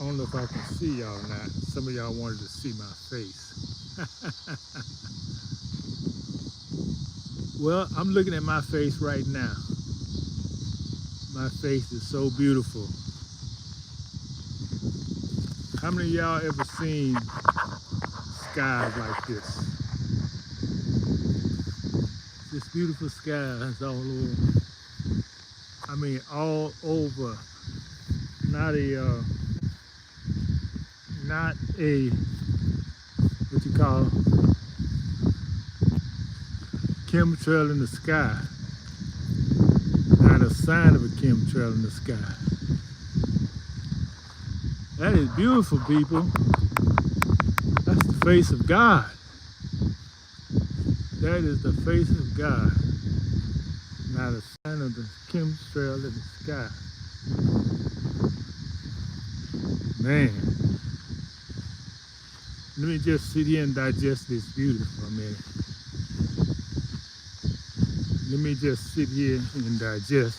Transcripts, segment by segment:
don't know if I can see y'all or not. Some of y'all wanted to see my face. Well, I'm looking at my face right now. My face is so beautiful. How many of y'all ever seen skies like this? Just beautiful skies all over. I mean, all over. Not a what you call chemtrail in the sky. Not a sign of a chemtrail in the sky. That is beautiful, people. That's the face of God. That is the face of God. Not a sign of the chemtrail in the sky. Man. Let me just sit here and digest this beauty for a minute. Let me just sit here and digest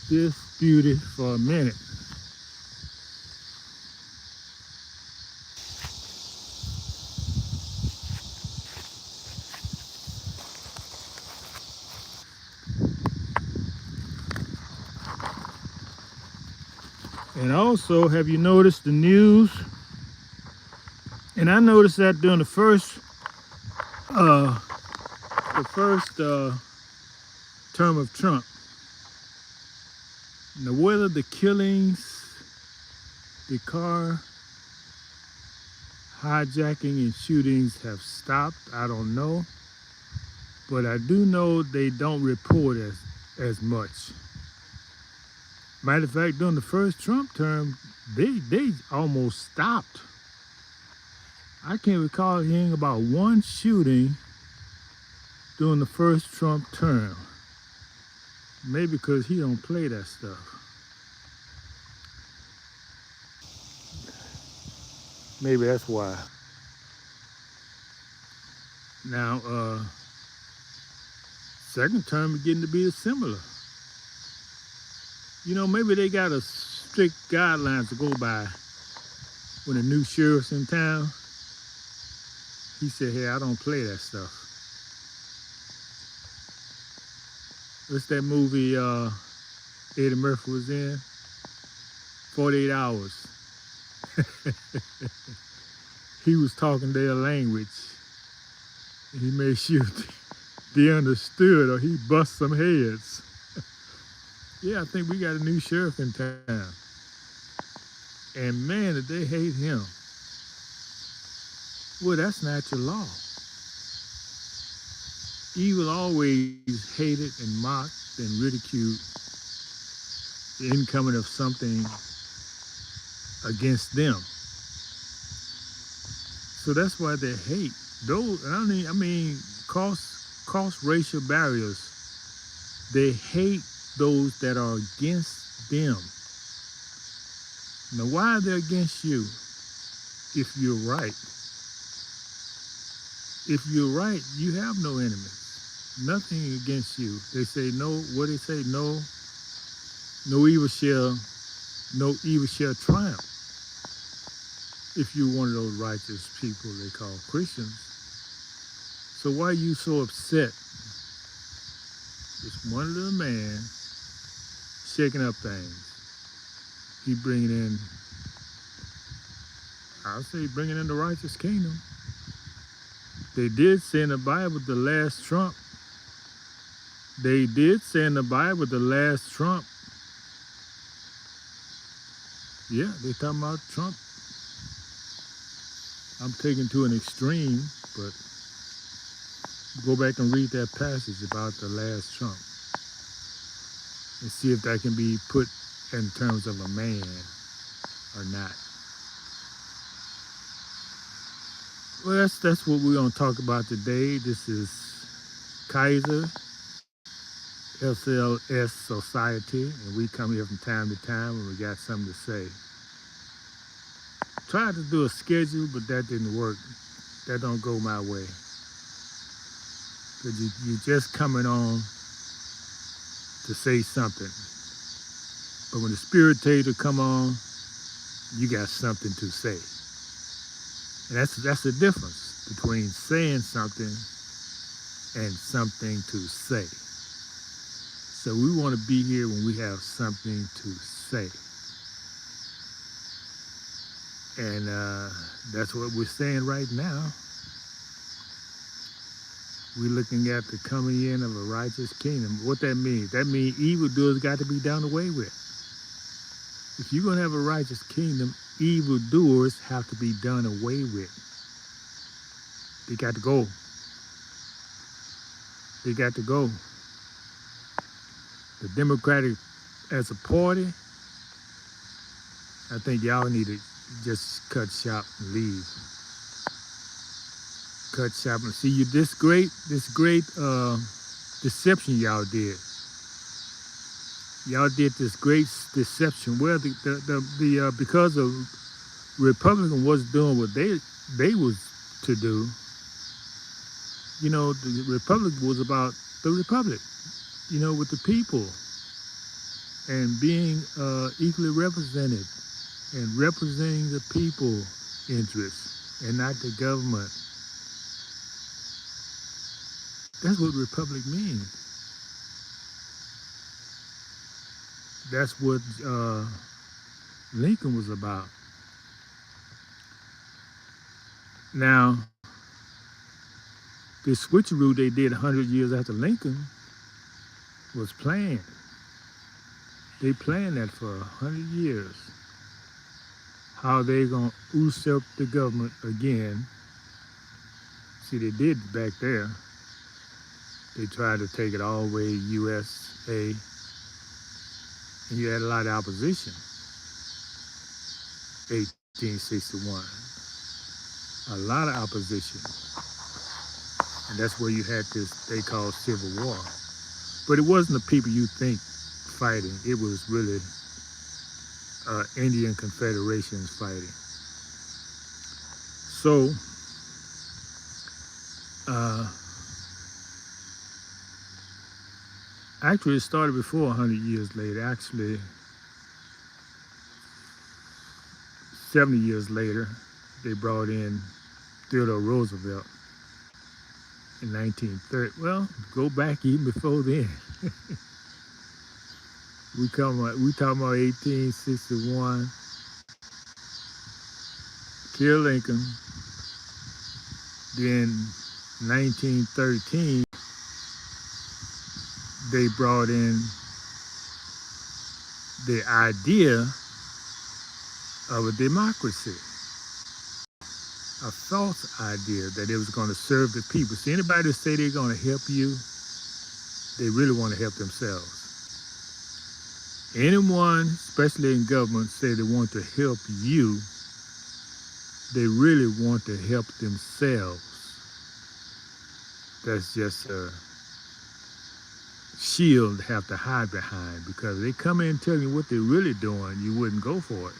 this beauty for a minute. And also, have you noticed the news? And I noticed that during the first term of Trump, now whether the killings, the car hijacking and shootings have stopped, I don't know. But I do know they don't report as much. Matter of fact, during the first Trump term, they almost stopped. I can't recall hearing about one shooting during the first Trump term. Maybe because he don't play that stuff. Maybe that's why. Now, second term is getting to be similar. You know, maybe they got a strict guidelines to go by when a new sheriff's in town. He said, hey, I don't play that stuff. What's that movie Eddie Murphy was in? 48 Hours. He was talking their language. And he made sure they understood or he bust some heads. Yeah, I think we got a new sheriff in town. And man, did they hate him. Well, that's natural law. Evil always hated and mocked and ridiculed the incoming of something against them. So that's why they hate those. I mean, cross racial barriers. They hate those that are against them. Now, why are they against you? If you're right. If you're right, you have no enemies. Nothing against you. They say no, what they say, no evil shall triumph. If you're one of those righteous people they call Christians. So why are you so upset? It's one little man shaking up things. He bringing in, I'll say bringing in the righteous kingdom. They did say in the Bible the last trump. They did say in the Bible the last trump. Yeah, they talking about Trump. I'm taking to an extreme, but go back and read that passage about the last trump and see if that can be put in terms of a man or not. Well, that's what we're going to talk about today. This is Kaiser, SLS Society, and we come here from time to time when we got something to say. Tried to do a schedule, but that didn't work. That don't go my way. Because you're just coming on to say something. But when the Spirit tells you to come on, you got something to say. And that's the difference between saying something and something to say. So we want to be here when we have something to say. And that's what we're saying right now. We're looking at the coming in of a righteous kingdom. What that means? That means evildoers got to be done away with. If you're going to have a righteous kingdom, evildoers have to be done away with. They got to go. They got to go. The Democratic, as a party, I think y'all need to just cut shop and leave. Cut shop and see you this great deception y'all did. Y'all did this great deception where because of Republican was doing what they was to do. You know, the Republic was about the Republic, you know, with the people and being equally represented and representing the people interests and not the government. That's what Republic means. That's what Lincoln was about. Now, the switcheroo they did 100 years after Lincoln was planned. They planned that for 100 years. How they gonna usurp the government again. See, they did back there. They tried to take it all the way USA, and you had a lot of opposition. 1861, a lot of opposition. And that's where you had this, they called Civil War. But it wasn't the people you think fighting. It was really Indian confederations fighting. So, actually it started before 100 years later. Actually, 70 years later, they brought in Theodore Roosevelt in 1930. Well, go back even before then. we talking about 1861. Kill Lincoln. Then 1913, they brought in the idea of a democracy. A false idea that it was going to serve the people. See, anybody that say they're going to help you, they really want to help themselves. Anyone, especially in government, say they want to help you, they really want to help themselves. That's just a shield to have to hide behind, because they come in and tell you what they're really doing, you wouldn't go for it.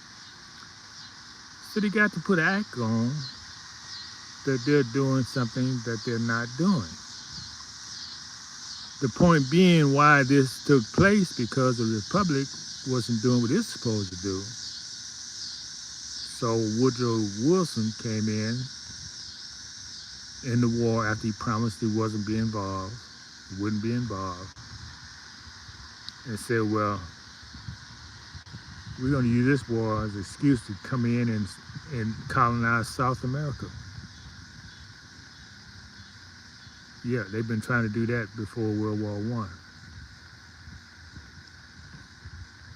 So they got to put an act on that they're doing something that they're not doing. The point being why this took place, because the Republic wasn't doing what it's supposed to do. So Woodrow Wilson came in the war after he promised he wasn't be involved, he wouldn't be involved, and said, well, we're going to use this war as an excuse to come in and colonize South America. Yeah, they've been trying to do that before World War I.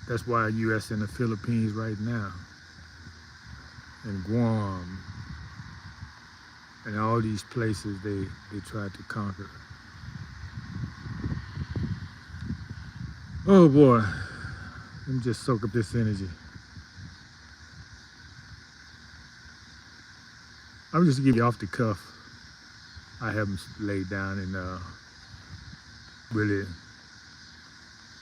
That's why U.S. in the Philippines right now, and Guam, and all these places they tried to conquer. Oh boy, let me just soak up this energy. I'm just gonna give you off the cuff. I haven't laid down and really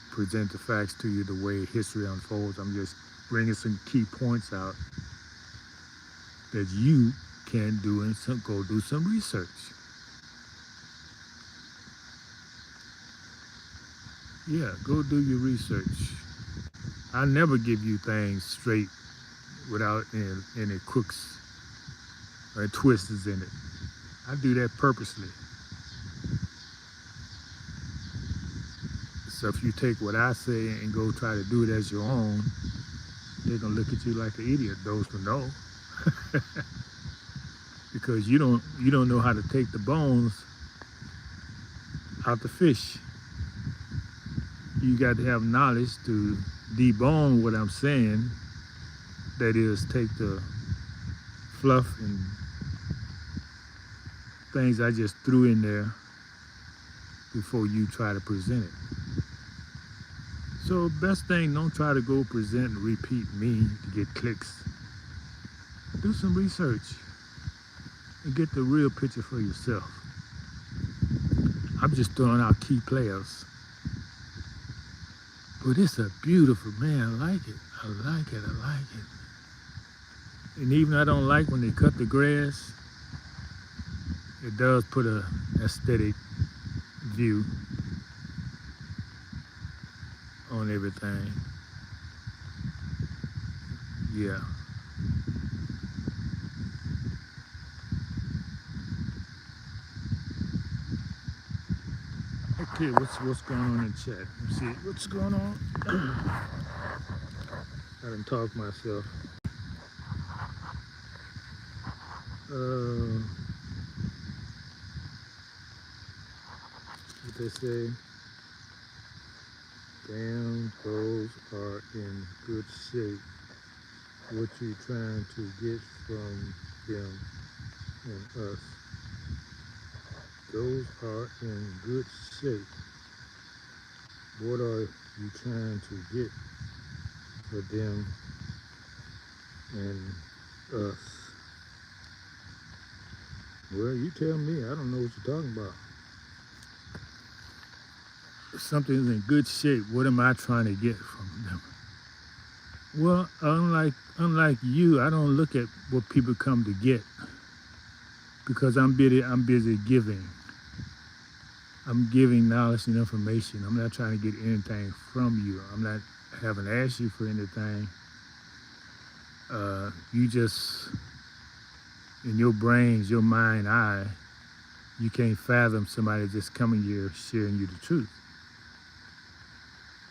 present the facts to you the way history unfolds. I'm just bringing some key points out that you can do and go do some research. Yeah, go do your research. I never give you things straight without any crooks or twists in it. I do that purposely. So if you take what I say and go try to do it as your own, they're gonna look at you like an idiot. Those who know, because you don't know how to take the bones out the fish. You got to have knowledge to debone what I'm saying. That is, take the fluff and things I just threw in there before you try to present it. So best thing, don't try to go present and repeat me to get clicks. Do some research and get the real picture for yourself. I'm just throwing out key players. But it's a beautiful, man, I like it. I like it, I like it. And even I don't like when they cut the grass, it does put a aesthetic view on everything. Yeah. Okay, what's going on in chat? Let's see what's going on. I done talk myself. What they say? Damn, those are in good shape. What you trying to get from them and us? Those are in good shape. What are you trying to get for them and us? Well, you tell me. I don't know what you're talking about. If something's in good shape, what am I trying to get from them? Well, unlike you, I don't look at what people come to get because I'm busy giving. I'm giving knowledge and information. I'm not trying to get anything from you. Haven't asked you for anything. You just, in your brains, your mind, eye, you can't fathom somebody just coming here sharing you the truth.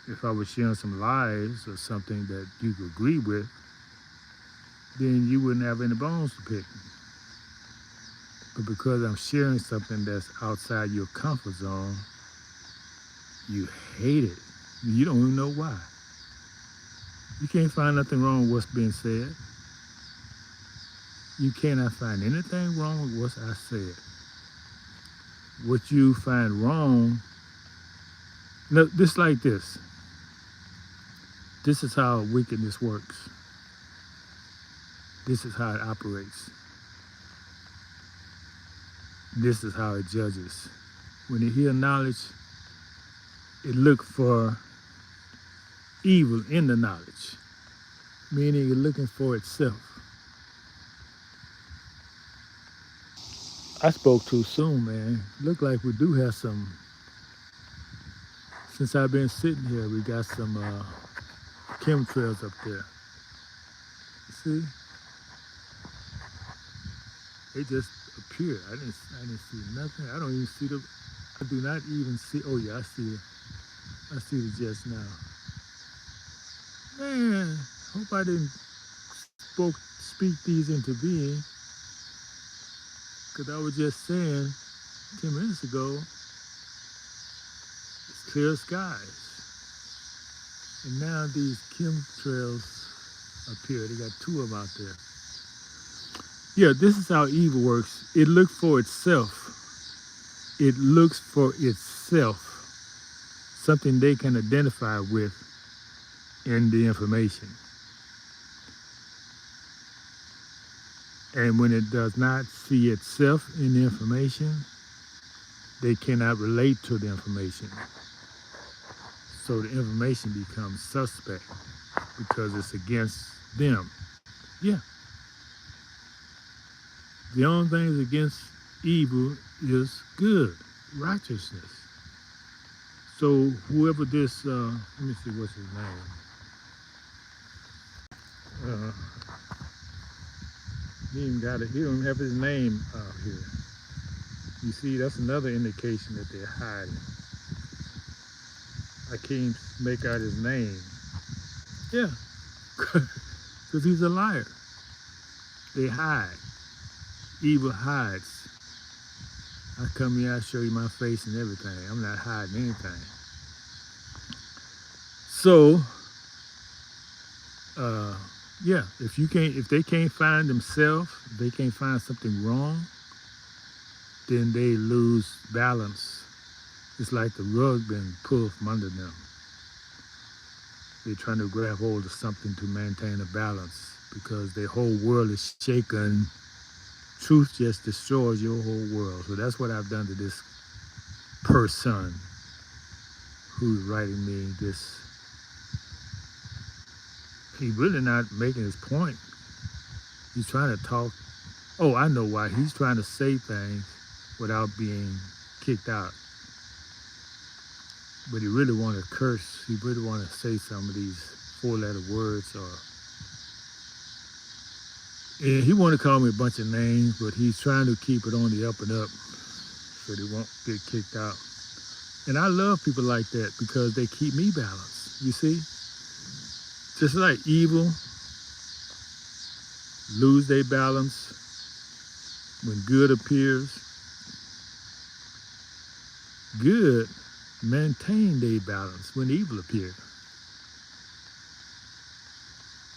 If I was sharing some lies or something that you could agree with, then you wouldn't have any bones to pick. But because I'm sharing something that's outside your comfort zone, you hate it. You don't even know why. You can't find nothing wrong with what's being said. You cannot find anything wrong with what I said. What you find wrong, no, just like this. This is how wickedness works. This is how it operates. This is how it judges. When you hear knowledge, it looks for evil in the knowledge, meaning you're looking for itself. I spoke too soon, man. Look like we do have some, since I've been sitting here, we got some chemtrails up there. See? They just appeared. I didn't see nothing. I don't even see them. I do not even see, oh yeah, I see it. I see the jets now. Man, hope I didn't speak these into being. Because I was just saying 10 minutes ago, it's clear skies. And now these chemtrails appear. They got 2 of them out there. Yeah, this is how evil works. It looks for itself. It looks for itself. Something they can identify with in the information. And when it does not see itself in the information, they cannot relate to the information. So the information becomes suspect because it's against them. Yeah. The only thing that's against evil is good, righteousness. So whoever this, let me see what's his name. He don't have his name out here. You see, that's another indication that they're hiding. I can't make out his name. Yeah, because he's a liar. They hide. Evil hides. I come here, I show you my face and everything. I'm not hiding anything. So, uh, yeah, if they can't find themselves, if they can't find something wrong, then they lose balance. It's like the rug been pulled from under them. They're trying to grab hold of something to maintain a balance because their whole world is shaken. Truth just destroys your whole world. So that's what I've done to this person who's writing me this. He's really not making his point. He's trying to talk. Oh, I know why. He's trying to say things without being kicked out. But he really want to curse. He really want to say some of these four-letter words. And he want to call me a bunch of names, but he's trying to keep it on the up and up so they won't get kicked out. And I love people like that because they keep me balanced, you see? Just like evil lose their balance when good appears, good maintain their balance when evil appears.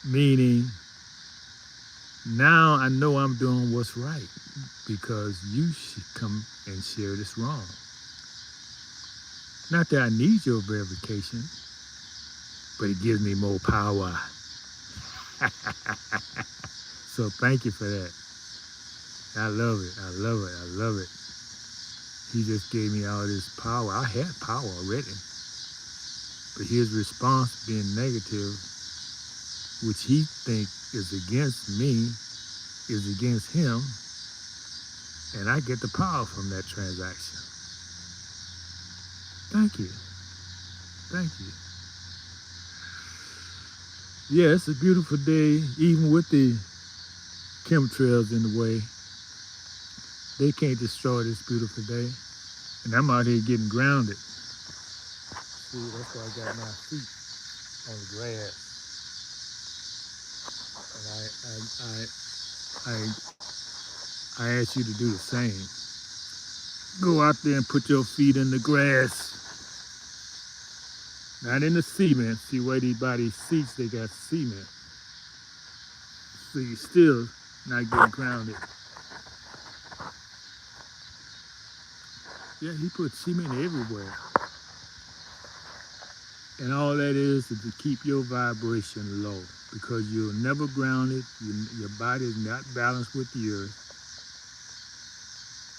Meaning, now I know I'm doing what's right because you should come and share this wrong. Not that I need your verification, but it gives me more power. So thank you for that. I love it. I love it. I love it. He just gave me all this power. I had power already. But his response being negative, which he thinks is against me, is against him, and I get the power from that transaction. Thank you. Thank you. Yeah, it's a beautiful day, even with the chemtrails in the way. They can't destroy this beautiful day. And I'm out here getting grounded. See, that's why I got my feet on the grass. And I ask you to do the same. Go out there and put your feet in the grass. Not in the cement. See where these body seats, they got cement. So you still not getting grounded. Yeah, he put cement everywhere. And all that is to keep your vibration low because you're never grounded. Your body is not balanced with the earth.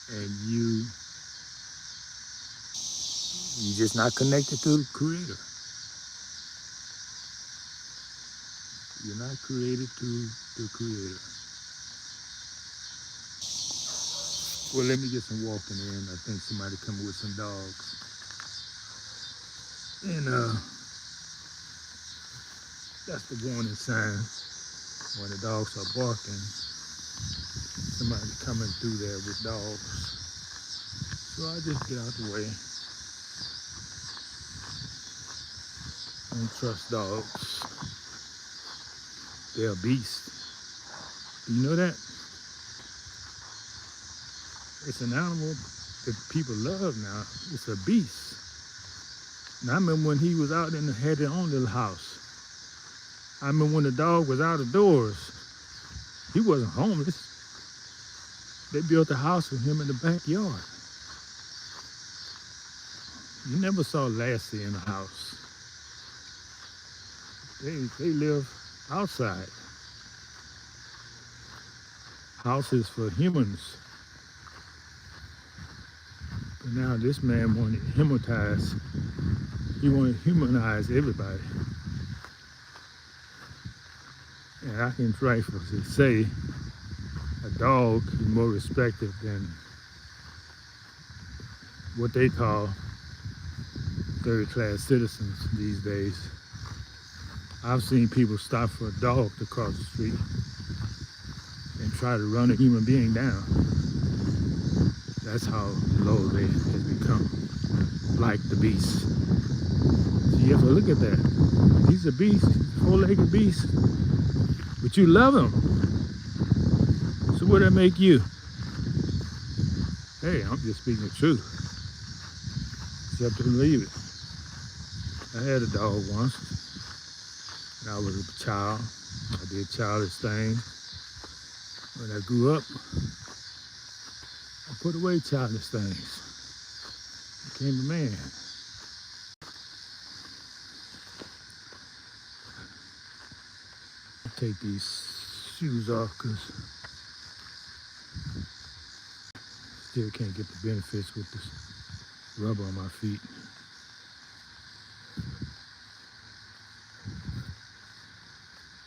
And you're just not connected to the Creator. You're not created to the Creator. Well, let me get some walking in. I think somebody coming with some dogs. And that's the warning sign. When the dogs are barking, somebody coming through there with dogs. So I just get out the way. Don't trust dogs. They're a beast. Do you know that? It's an animal that people love now. It's a beast. And I remember when he was out and had his own little house. I remember when the dog was out of doors. He wasn't homeless. They built a house for him in the backyard. You never saw Lassie in a house. They live outside. Houses for humans. But now this man wanted to humanize. He wanted to humanize everybody. And I can rightfully say a dog is more respected than what they call third-class citizens these days. I've seen people stop for a dog to cross the street and try to run a human being down. That's how low they have become, like the beast. So you have to look at that. He's a beast, four-legged beast, but you love him. So what that make you? Hey, I'm just speaking the truth. You have to believe it. I had a dog once when I was a child. I did childish things. When I grew up, I put away childish things. Became a man. I take these shoes off because still can't get the benefits with this rubber on my feet.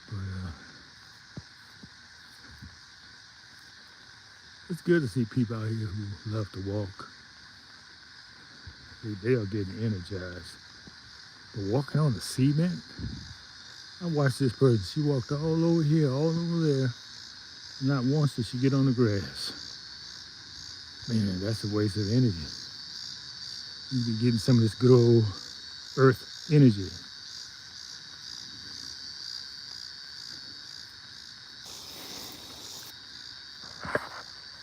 But it's good to see people out here who love to walk. They are getting energized. But walking on the cement, I watched this person. She walked all over here, all over there. Not once did she get on the grass. Man, that's a waste of energy. You be getting some of this good old earth energy.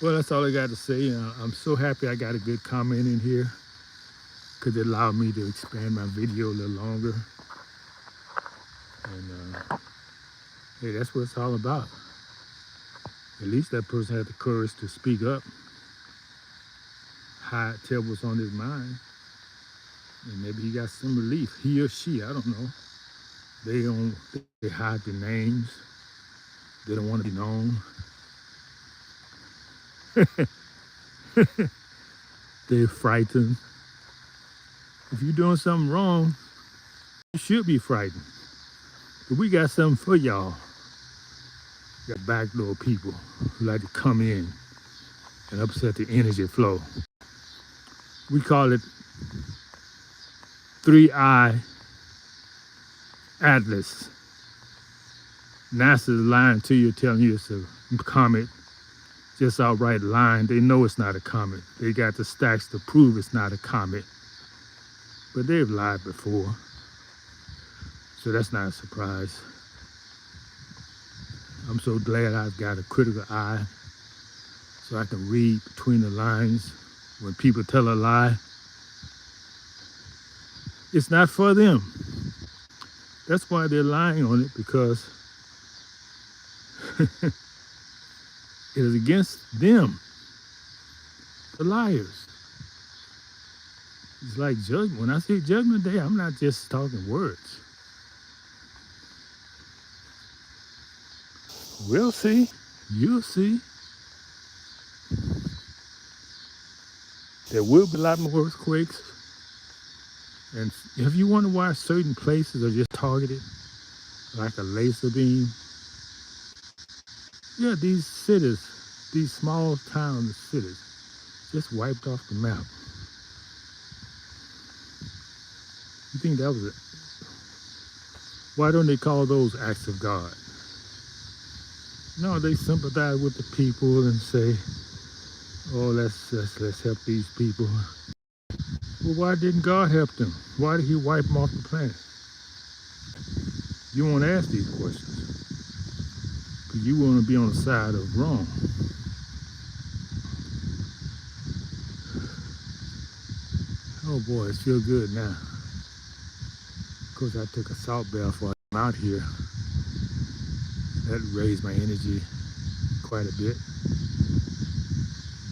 Well, that's all I got to say. I'm so happy I got a good comment in here because it allowed me to expand my video a little longer. And hey, that's what it's all about. At least that person had the courage to speak up, tell what's on his mind, and maybe he got some relief. He or she, I don't know. They hide their names. They don't want to be known. They're frightened. If you're doing something wrong, you should be frightened. But we got something for y'all. We got backdoor people who like to come in and upset the energy flow. We call it 3-eye atlas. NASA's lying to you, telling you it's a comet. Just outright lying. They know it's not a comet. They got the stacks to prove it's not a comet. But they've lied before. So that's not a surprise. I'm so glad I've got a critical eye so I can read between the lines. When people tell a lie, it's not for them. That's why they're lying on it, because it is against them, the liars. It's like judgment. When I say judgment day, I'm not just talking words. We'll see. You'll see. There will be a lot more earthquakes. And if you wonder why certain places are just targeted, like a laser beam, yeah, these cities, these small town cities, just wiped off the map. You think that was it? Why don't they call those acts of God? No, they sympathize with the people and say, oh, let's help these people. Well, why didn't God help them? Why did he wipe them off the planet? You won't ask these questions because you want to be on the side of wrong. Oh boy, it feels good now. Of course, I took a salt bath while I'm out here. That raised my energy quite a bit.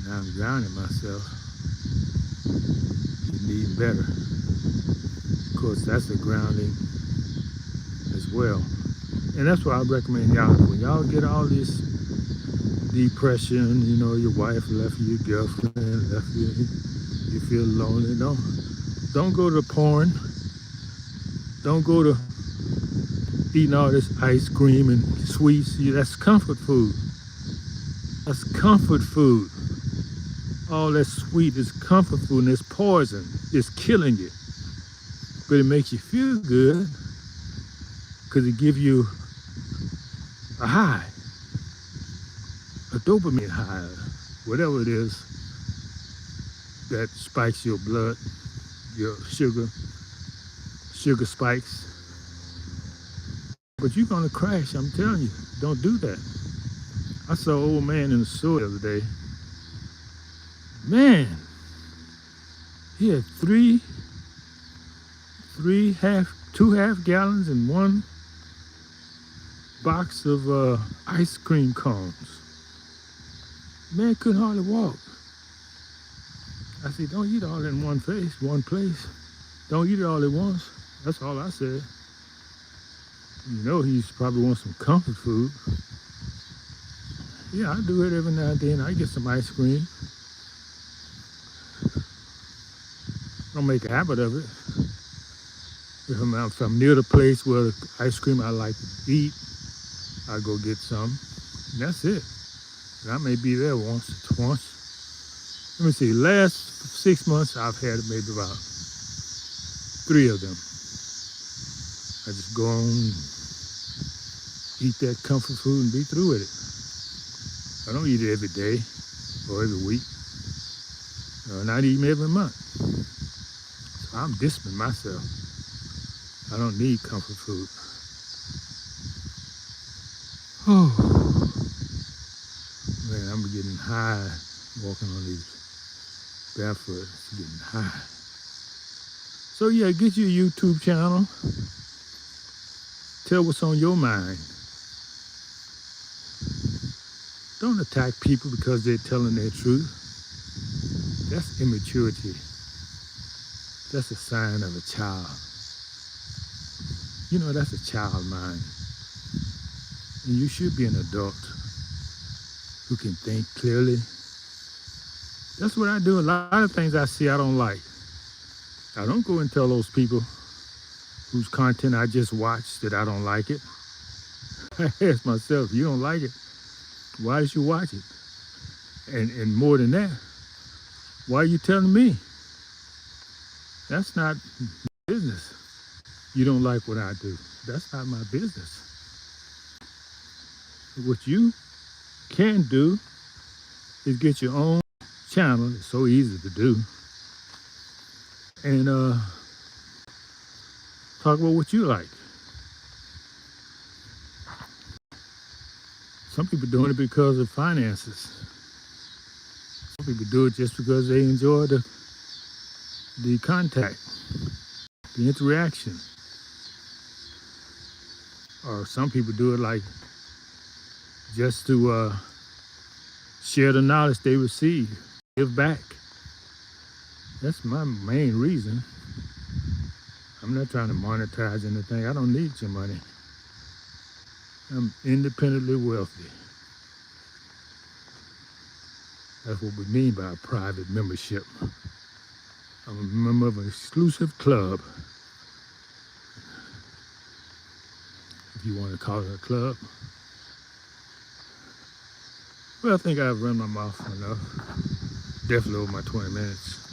Now I'm grounding myself. Getting even better. Of course, that's a grounding as well. And that's what I recommend y'all do. When y'all get all this depression, you know, your wife left you, your girlfriend left you, you feel lonely. Don't go to porn. Don't go to eating all this ice cream and sweets. That's comfort food. That's comfort food. All that sweet is comfort food, and it's poison. It's killing you. But it makes you feel good because it gives you a high, a a dopamine high, whatever it is that spikes your blood, your sugar spikes. But you're gonna crash, I'm telling you. Don't do that. I saw an old man in the store the other day. Man, he had two half gallons and one box of ice cream cones. Man couldn't hardly walk. I said, don't eat all in one place. Don't eat it all at once. That's all I said. You know, he probably wants some comfort food. Yeah, I do it every now and then. I get some ice cream. Don't make a habit of it. If I'm near the place where the ice cream I like to eat, I go get some. And that's it. And I may be there once or twice. Let me see, last 6 months I've had maybe about 3 of them. I just go on, eat that comfort food and be through with it. I don't eat it every day or every week, or not even every month. So I'm disciplining myself. I don't need comfort food. Oh, man, I'm getting high walking on these barefoot. It's getting high. So yeah, get your YouTube channel. Tell what's on your mind. Don't attack people because they're telling their truth. That's immaturity. That's a sign of a child. You know, that's a child mind. And you should be an adult who can think clearly. That's what I do. A lot of things I see I don't like. I don't go and tell those people whose content I just watched that I don't like it. I ask myself, you don't like it, why did you watch it? And more than that, why are you telling me? That's not my business. You don't like what I do. That's not my business. What you can do is get your own channel. It's so easy to do. And talk about what you like. Some people doing it because of finances. Some people do it just because they enjoy the contact, the interaction. Or some people do it like just to share the knowledge they receive, give back. That's my main reason. I'm not trying to monetize anything. I don't need your money. I'm independently wealthy. That's what we mean by a private membership. I'm a member of an exclusive club, if you want to call it a club. Well, I think I've run my mouth enough. Definitely over my 20 minutes.